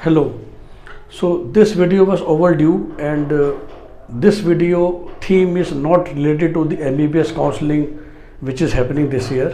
Hello. So this video was overdue, and this video theme is not related to the MBBS counseling which is happening this year.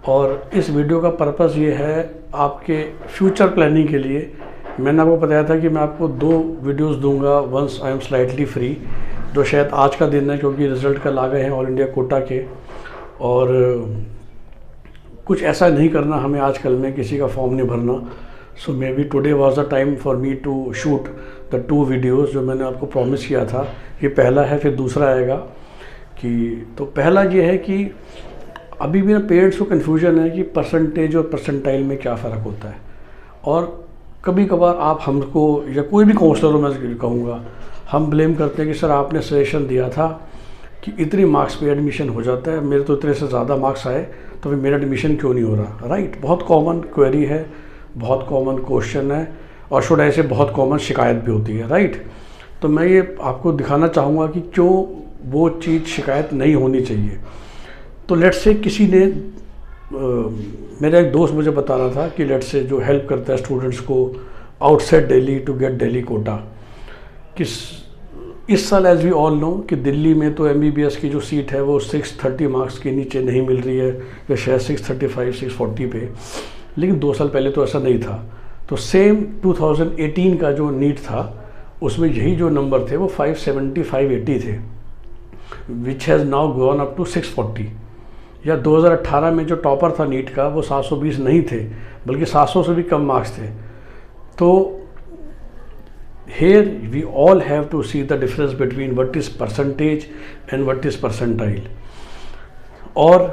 और इस video का purpose ये है आपके future planning के लिए। मैंने आपको बताया था कि मैं आपको 2 वीडियोस दूंगा once I am slightly free, जो शायद आज का दिन है क्योंकि रिज़ल्ट कल आ गए हैं ऑल इंडिया कोटा के। और कुछ ऐसा नहीं करना हमें आजकल में, किसी का फॉर्म नहीं भरना। So may be today was the time for me to shoot the 2 videos जो मैंने आपको प्रॉमिस किया था। ये पहला है, फिर दूसरा आएगा कि तो पहला ये है कि अभी भी ना पेरेंट्स को कन्फ्यूजन है कि परसेंटेज और परसेंटाइल में क्या फ़र्क होता है। और कभी कभार आप हमको या कोई भी काउंसलर हो, मैं कहूँगा, हम ब्लेम करते हैं कि सर आपने सजेशन दिया था कि इतने मार्क्स पे एडमिशन हो जाता है, मेरे तो इतने से ज़्यादा मार्क्स आए तो फिर मेरा एडमिशन क्यों नहीं हो रहा। राइट, बहुत कॉमन क्वेरी है, बहुत कॉमन क्वेश्चन है, और शुड ऐसे बहुत कॉमन शिकायत भी होती है। राइट, तो मैं ये आपको दिखाना चाहूँगा कि क्यों वो चीज़ शिकायत नहीं होनी चाहिए। तो लेट्स से किसी ने मेरा एक दोस्त मुझे बता रहा था कि लेट्स से जो हेल्प करता है स्टूडेंट्स को outside Delhi to get Delhi Kota, कि इस साल एज वी ऑल नो कि दिल्ली में तो MBBS की जो सीट है वो 630 मार्क्स के नीचे नहीं मिल रही है, या शायद 635 640 पे। लेकिन 2 साल पहले तो ऐसा नहीं था। तो सेम 2018 का जो नीट था उसमें यही जो नंबर थे वो 570 580 थे, which has now gone up to 640। या 2018 में जो टॉपर था नीट का वो 720 नहीं थे, बल्कि 700 से भी कम मार्क्स थे। तो here we all have to see the difference between what is percentage and what is percentile। और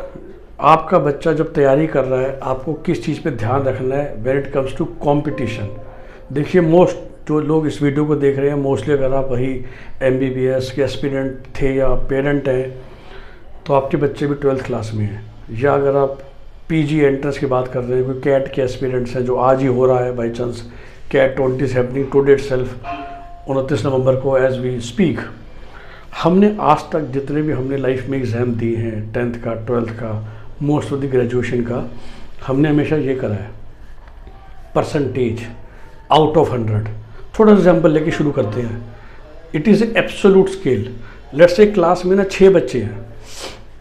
आपका बच्चा जब तैयारी कर रहा है आपको किस चीज़ पे ध्यान रखना है when it comes to competition। देखिए, मोस्ट जो लोग इस वीडियो को देख रहे हैं, मोस्टली अगर आप वही MBBS के एस्पिरेंट थे या पेरेंट हैं तो आपके बच्चे भी 12th क्लास में हैं, या अगर आप PG एंट्रेंस की बात कर रहे हैं, कोई कैट के एस्पिरेंट्स हैं जो आज ही हो रहा है by chance. CAT 20 is happening today itself 29 November को एज वी स्पीक। हमने आज तक जितने भी हमने लाइफ में एग्ज़ाम दिए हैं, 10th का, 12th का, मोस्ट ऑफ द ग्रेजुएशन का, हमने हमेशा ये करा है परसेंटेज आउट ऑफ 100। थोड़ा एग्जाम्पल लेके शुरू करते हैं। It is absolute scale. Let's say class में ना 6 बच्चे हैं।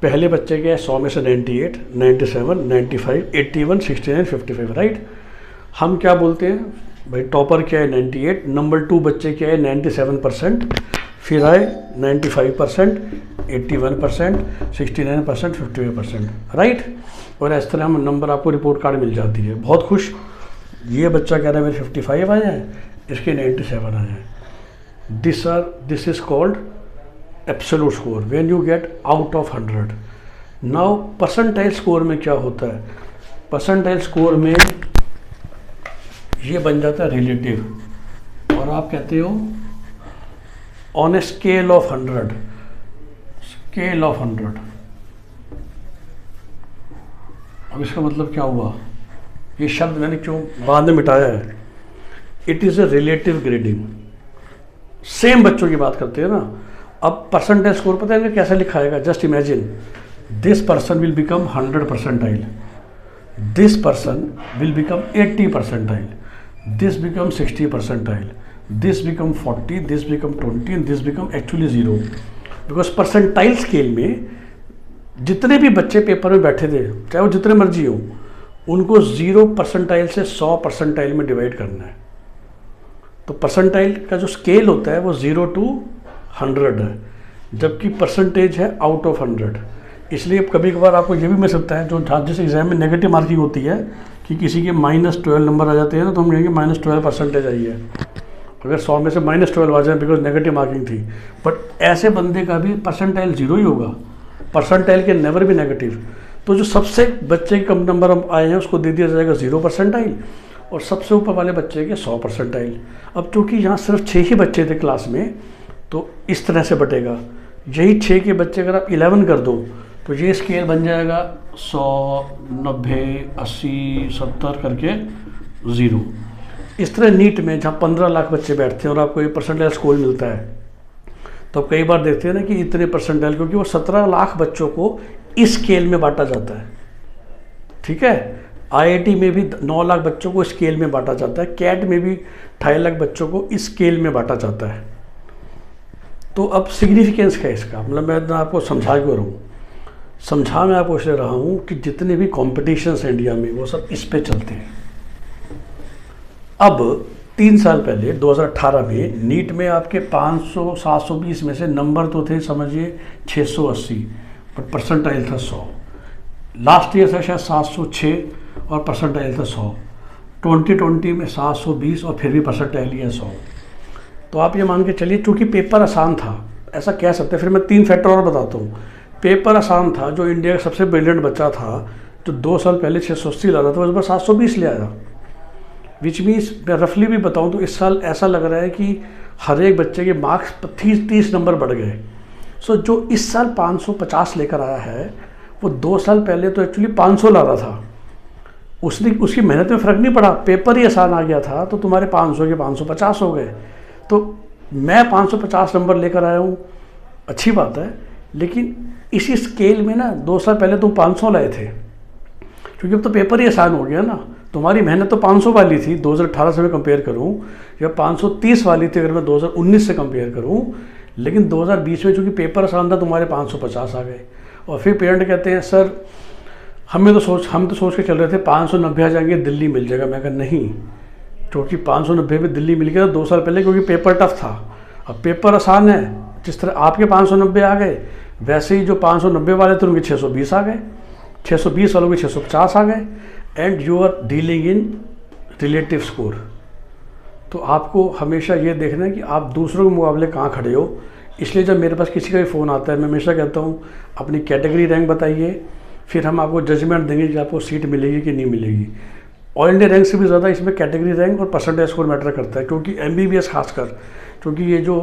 पहले बच्चे के 100 में से 98, 97, 95, 81, 69, 55। राइट, हम क्या बोलते हैं भाई, टॉपर क्या है 98, नंबर 2 बच्चे क्या है 97%, फिर आए 95%, 81%, 69%, 55%। राइट, और इस तरह हम नंबर आपको रिपोर्ट कार्ड मिल जाती है। बहुत खुश, ये बच्चा कह रहा है मेरे 55 आए हैं, इसके 97 आए हैं। This is called absolute score when you get out of 100। Now percentile score में क्या होता है? परसेंटाइल स्कोर में ये बन जाता है रिलेटिव, और आप कहते हो on a scale of 100। Scale of 100, अब इसका मतलब क्या हुआ? ये शब्द मैंने क्यों बाद में मिटाया है? It is a relative grading. Same बच्चों की बात करते हैं ना। अब परसेंटाइल स्कोर पता है कैसे लिखा आएगा? Just imagine this person will become 100 percentile, this person will become 80 percentile, this become 60 percentile, this become 40, this become 20, and this become actually 0। because percentile scale में जितने भी बच्चे पेपर में बैठे थे, चाहे वो जितने मर्जी हो, उनको 0 परसेंटाइल से 100 परसेंटाइल में डिवाइड करना है। तो परसेंटाइल का जो स्केल होता है वो 0 to 100 है, जबकि परसेंटेज है आउट ऑफ 100। इसलिए कभी कभार आपको ये भी मिल सकता है, जो जिस एग्जाम में नेगेटिव मार्किंग होती है कि किसी के -12 नंबर आ जाते हैं ना, तो हम कहेंगे -12 परसेंटेज आई है, अगर 100 में से -12 आ जाए बिकॉज नेगेटिव मार्किंग थी। बट ऐसे बंदे का भी परसेंटाइल 0 ही होगा, परसेंटाइल के नेवर भी नेगेटिव। तो जो सबसे बच्चे के कम नंबर हम आए हैं उसको दे दिया जाएगा 0 परसेंटाइल, और सबसे ऊपर वाले बच्चे के 100 परसेंटाइल। अब चूँकि यहाँ सिर्फ 6 ही बच्चे थे क्लास में, तो इस तरह से बटेगा। यही 6 के बच्चे अगर आप 11 कर दो तो ये स्केल बन जाएगा 100, 90, 80, 70 करके 0। इस तरह नीट में जहाँ 15 लाख बच्चे बैठते हैं और आपको ये परसेंटाइल स्कोर मिलता है, तो कई बार देखते हैं ना कि इतने परसेंटाइल, क्योंकि वो 17 लाख बच्चों को इस स्केल में बांटा जाता है। ठीक है, IIT में भी 9 लाख बच्चों को स्केल में बांटा जाता है, कैट में भी 2.5 लाख बच्चों को इस स्केल में बांटा जाता है। तो अब सिग्निफिकेंस क्या है इसका, मतलब मैं आपको समझा क्यों रहा हूँ, मैं आपको इसलिए रहा हूँ कि जितने भी कॉम्पिटिशन्स हैं इंडिया में वो सब इस पे चलते हैं। अब 3 साल पहले 2018 में नीट में आपके 500-720 में से नंबर तो थे समझिए 680, बट परसेंटाइल था 100। लास्ट ईयर था शायद 706 और परसेंटाइल था 100। 2020 में 720 और फिर भी परसेंटाइल ही है 100। तो आप ये मान के चलिए, चूँकि पेपर आसान था ऐसा कह सकते हैं। फिर मैं 3 फैक्टर और बताता हूँ। पेपर आसान था, जो इंडिया का सबसे ब्रिलियंट बच्चा था जो 2 साल पहले 680 ला रहा था, उस पर 720 ले आया। विच मीन्स मैं रफली भी बताऊं तो इस साल ऐसा लग रहा है कि हर एक बच्चे के मार्क्स 30 नंबर बढ़ गए। सो जो इस साल 550 लेकर आया है वो 2 साल पहले तो एक्चुअली 500 ला रहा था। उसकी मेहनत में फ़र्क नहीं पड़ा, पेपर ही आसान आ गया था तो तुम्हारे 500 के 550 हो गए। तो मैं 550 नंबर लेकर आया हूँ, अच्छी बात है, लेकिन इसी स्केल में ना 2 साल पहले तुम 500 लाए थे, क्योंकि अब तो पेपर ही आसान हो गया ना। तुम्हारी मेहनत तो 500 वाली थी 2018 से मैं कंपेयर करूं, या 530 वाली थी अगर मैं 2019 से कंपेयर करूं, लेकिन 2020 में चूँकि पेपर आसान था तुम्हारे 550 आ गए। और फिर पेरेंट कहते हैं सर हम तो सोच के चल रहे थे 590 आ जाएंगे, दिल्ली मिल जाएगा। मैं कहा नहीं, क्योंकि 590 में दिल्ली मिल गया 2 साल पहले, क्योंकि पेपर टफ था। अब पेपर आसान है, जिस तरह आपके 590 आ गए वैसे ही जो 590 वाले थे उनके 620 आ गए, 620 वालों के 650 आ गए, and you are dealing in relative score. तो आपको हमेशा ये देखना है कि आप दूसरों के मुकाबले कहाँ खड़े हो। इसलिए जब मेरे पास किसी का भी फ़ोन आता है मैं हमेशा कहता हूँ अपनी कैटेगरी रैंक बताइए, फिर हम आपको जजमेंट देंगे कि आपको सीट मिलेगी कि नहीं मिलेगी। ऑल इंडिया रैंक से भी ज़्यादा इसमें कैटेगरी रैंक और परसेंटेज स्कोर मैटर करता है, क्योंकि MBBS खासकर, क्योंकि ये जो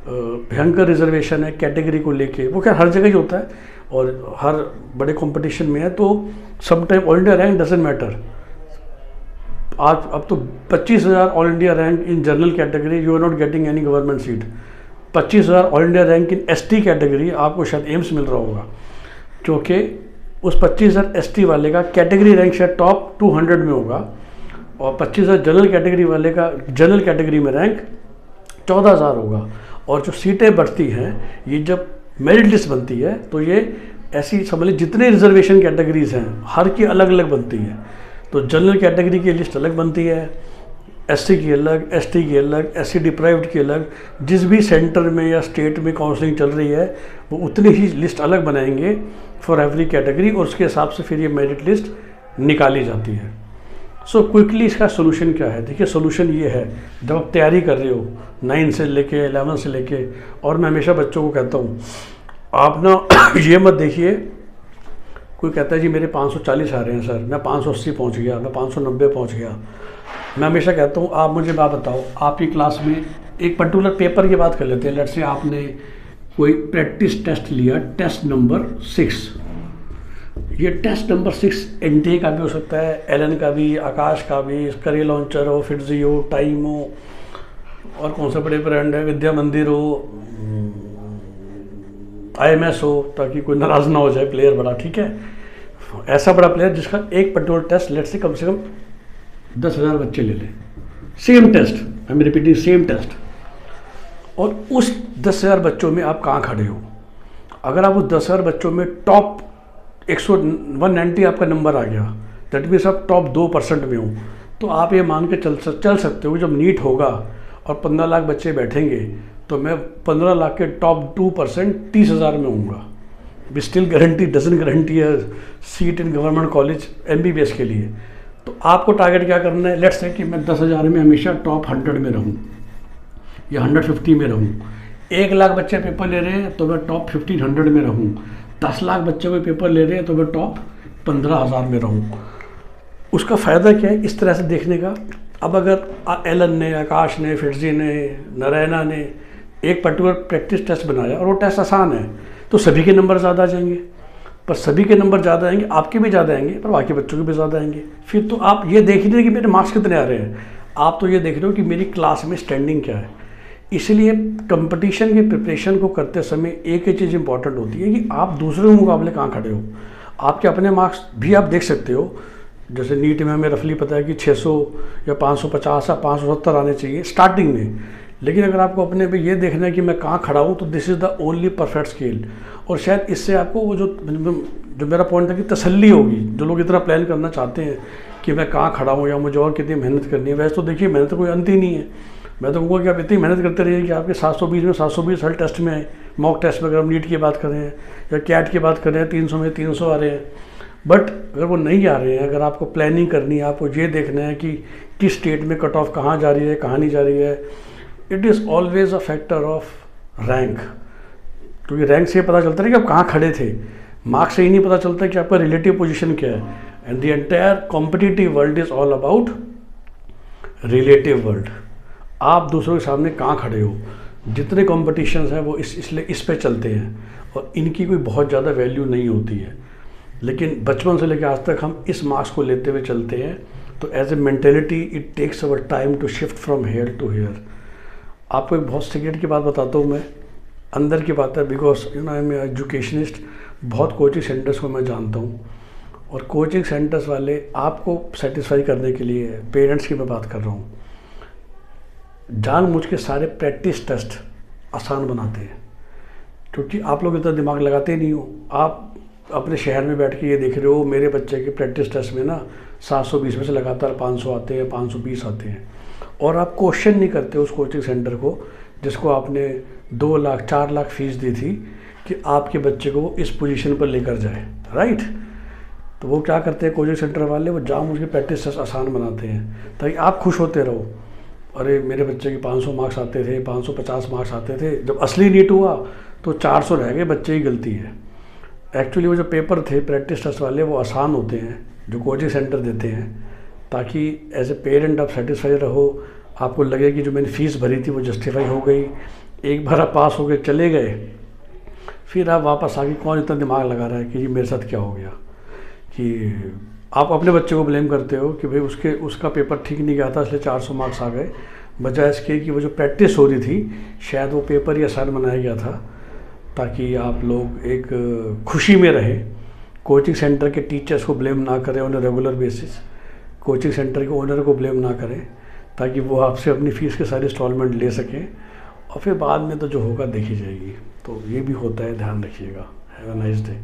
भयंकर रिजर्वेशन है कैटेगरी को लेके, वो क्या हर जगह ही होता है और हर बड़े कंपटीशन में है। तो sometime all India rank doesn't matter. आज अब तो 25,000 all India rank in general category, you are not getting any government seat. 25,000 all India rank in ST category, आपको शायद एम्स मिल रहा होगा, क्योंकि उस 25,000 ST वाले का कैटेगरी रैंक शायद टॉप 200 में होगा, और 25,000 जनरल कैटेगरी वाले का जनरल कैटेगरी में रैंक 14,000 होगा। और जो सीटें बढ़ती हैं, ये जब मेरिट लिस्ट बनती है तो ये ऐसी समझ लीजिए जितने रिजर्वेशन कैटेगरीज हैं हर की अलग अलग बनती है। तो जनरल कैटेगरी की लिस्ट अलग बनती है, SC की अलग, ST की अलग, SC डिप्राइव्ड की अलग। जिस भी सेंटर में या स्टेट में काउंसलिंग चल रही है वो उतनी ही लिस्ट अलग बनाएंगे फॉर एवरी कैटेगरी, और उसके हिसाब से फिर ये मेरिट लिस्ट निकाली जाती है। सो क्विकली इसका सोल्यूशन क्या है? देखिए सोल्यूशन ये है, जब आप तैयारी कर रहे हो 9 से लेके 11 से लेके, और मैं हमेशा बच्चों को कहता हूँ आप ना ये मत देखिए कोई कहता है जी मेरे 540 आ रहे हैं सर, मैं 580 पहुँच गया, मैं 590 पहुँच गया। मैं हमेशा कहता हूँ आप मुझे बात बताओ, आपकी क्लास में एक पर्टिकुलर पेपर की बात कर लेते हैं। लेट्स से आपने कोई प्रैक्टिस टेस्ट लिया, टेस्ट नंबर 6। ये टेस्ट नंबर 6 NTA का भी हो सकता है, LN का भी, आकाश का भी, करियर लॉन्चर हो, फिटजी हो, टाइम हो, और कौन सा बड़े ब्रांड है, विद्या मंदिर हो, IMS हो, ताकि कोई नाराज़ ना हो जाए प्लेयर बड़ा, ठीक है। ऐसा बड़ा प्लेयर जिसका एक पर्टिकुलर टेस्ट लेट से कम 10,000 बच्चे ले लें, same test, I am repeating same test, और उस 10,000 बच्चों में आप कहाँ खड़े हो। अगर आप उस 10,000 बच्चों में टॉप 190 आपका नंबर आ गया, दैट मीन्स आप टॉप 2% में हो, तो आप ये मान के चल सकते हो जब नीट होगा और 15 लाख बच्चे बैठेंगे तो मैं 15 लाख के टॉप 2% 30,000 में होऊंगा। भी स्टिल गारंटी डजन गारंटी है seat in government college MBBS के लिए। तो आपको टारगेट क्या करना है? लेट्स से कि मैं 10,000 में हमेशा टॉप 100 में रहूँ या 150 में रहूँ। 1 लाख बच्चे पेपर ले रहे हैं तो मैं टॉप 1500 में रहूँ। 10 लाख बच्चे को पेपर ले रहे हैं तो मैं टॉप 15,000 में रहूँ। उसका फ़ायदा क्या है इस तरह से देखने का? अब अगर LN ने, आकाश ने, फिटजी ने, नारायणा ने एक पर्टिकुलर प्रैक्टिस टेस्ट बनाया और वो टेस्ट आसान है, तो सभी के नंबर ज़्यादा आ जाएंगे। पर सभी के नंबर ज़्यादा आएंगे, आपके भी ज़्यादा आएंगे, पर बाकी बच्चों के भी ज़्यादा आएंगे। फिर तो आप ये देख रहे हैं कि मेरे मार्क्स कितने आ रहे हैं, आप तो ये देख रहे हो कि मेरी क्लास में स्टैंडिंग क्या है। इसलिए कंपटीशन की प्रिपरेशन को करते समय एक ही चीज़ इंपॉर्टेंट होती है कि आप दूसरों के मुकाबले कहाँ खड़े हो। आपके अपने मार्क्स भी आप देख सकते हो, जैसे नीट में हमें रफली पता है कि 600 या 550 या 570 आने चाहिए स्टार्टिंग में, लेकिन अगर आपको अपने पे ये देखना है कि मैं कहाँ खड़ा हूँ, तो this is the only perfect scale. और शायद इससे आपको वो जो मेरा पॉइंट था कि तसल्ली होगी, जो लोग इतना प्लान करना चाहते हैं कि मैं कहाँ खड़ा हूँ या मुझे और कितनी मेहनत करनी है। वैसे तो देखिए मेहनत तो कोई अंत ही नहीं है। मैं तो कहूँगा कि आप इतनी मेहनत करते रहिए कि आपके 720 में 720 हर टेस्ट में आए। मॉक टेस्ट में अगर हम नीट की बात कर रहे हैं या कैट की बात कर रहे हैं, 300 में 300 आ रहे हैं। बट अगर वो नहीं आ रहे हैं, अगर आपको प्लानिंग करनी है, आपको ये देखना है कि किस स्टेट में कट ऑफ कहाँ जा रही है, कहाँ नहीं जा रही है, it is always a factor of rank. क्योंकि रैंक से पता चलता है कि आप कहाँ खड़े थे, मार्क्स से ही नहीं पता चलता कि आपका रिलेटिव पोजीशन क्या है। And the entire competitive world is all about relative world. आप दूसरों के सामने कहाँ खड़े हो। जितने कॉम्पिटिशन्स हैं वो इसलिए इस पे चलते हैं, और इनकी कोई बहुत ज़्यादा वैल्यू नहीं होती है। लेकिन बचपन से लेकर आज तक हम इस मार्क्स को लेते हुए चलते हैं। तो as a mentality it takes our time to shift from here to here. आपको एक बहुत सीक्रेट की बात बताता हूँ मैं, अंदर की बात है, because you know I am educationist. बहुत कोचिंग सेंटर्स को मैं जानता हूँ, और कोचिंग सेंटर्स वाले आपको सेटिस्फाई करने के लिए, पेरेंट्स की मैं बात कर रहा हूँ, जानबूझ के सारे प्रैक्टिस टेस्ट आसान बनाते हैं। क्योंकि आप लोग इतना दिमाग लगाते ही नहीं हो। आप अपने शहर में बैठ के ये देख रहे हो मेरे बच्चे के प्रैक्टिस टेस्ट में ना 720 में से लगातार 500 आते हैं, 520 आते हैं, और आप क्वेश्चन नहीं करते उस कोचिंग सेंटर को जिसको आपने 2 लाख 4 लाख फीस दी थी कि आपके बच्चे को वो इस पोजीशन पर लेकर जाए, राइट। तो वो क्या करते हैं कोचिंग सेंटर वाले, वो जानबूझ के प्रैक्टिस टेस्ट आसान बनाते हैं ताकि आप खुश होते रहो। अरे मेरे बच्चे के 500 मार्क्स आते थे, 550 मार्क्स आते थे, जब असली नीट हुआ तो 400 रह गए, बच्चे की गलती है। एक्चुअली वो जो पेपर थे प्रैक्टिस टेस्ट वाले वो आसान होते हैं जो कोचिंग सेंटर देते हैं, ताकि एज ए पेरेंट आप सेटिस्फाई रहो, आपको लगे कि जो मैंने फ़ीस भरी थी वो जस्टिफाई हो गई। एक बार आप पास हो गए, चले गए, फिर आप वापस आके कौन इतना दिमाग लगा रहा है कि ये मेरे साथ क्या हो गया। कि आप अपने बच्चे को ब्लेम करते हो कि भाई उसका पेपर ठीक नहीं गया था इसलिए 400 मार्क्स आ गए, बजाय इसके कि वो जो प्रैक्टिस हो रही थी शायद वो पेपर ही आसान बनाया गया था ताकि आप लोग एक खुशी में रहें। कोचिंग सेंटर के टीचर्स को ब्लेम ना करें on regular basis, coaching centre के ओनर को ब्लेम ना करें, ताकि वो आपसे अपनी फ़ीस के सारे इंस्टॉलमेंट ले सकें, और फिर बाद में तो जो होगा देखी जाएगी। तो ये भी होता है, ध्यान रखिएगा। Have a nice day.